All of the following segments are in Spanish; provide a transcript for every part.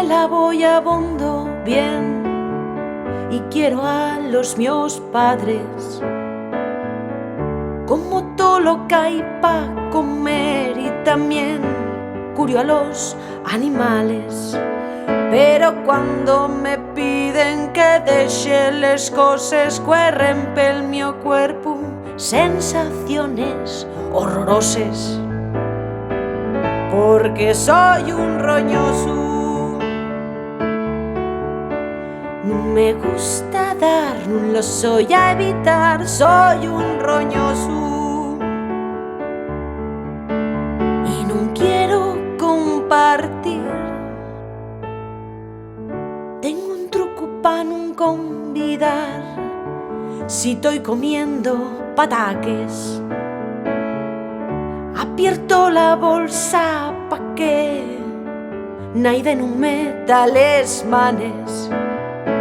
la voy abondo bien y quiero a los míos padres como todo lo que hay pa' comer y también curio a los animales. Pero cuando me piden que deje les cosas que rompen el mio cuerpo, sensaciones horrorosas, porque soy un roñoso. No me gusta dar, no lo soy a evitar, soy un roñoso y no quiero compartir. Tengo un truco pa' no convidar. Si estoy comiendo pataques, abierto la bolsa pa' que nadie no meta les manes.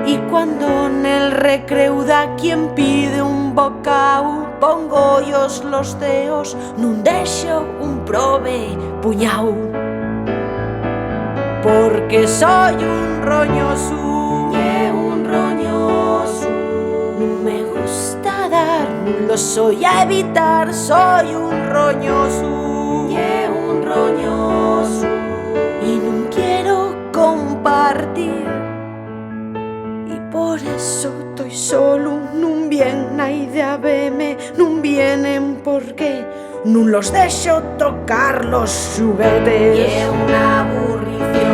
Y cuando en el recreo da quien pide un bocao, pongo yo los dedos, nun deixo un prove puñao. Porque soy un roñoso, un roñoso. No me gusta dar, no lo soy a evitar, soy un roñoso, un roñoso. Y no quiero compartir, y por eso estoy solo, no viene nadie a verme, no vienen porque no los dejo tocar los juguetes. Y una aburrición.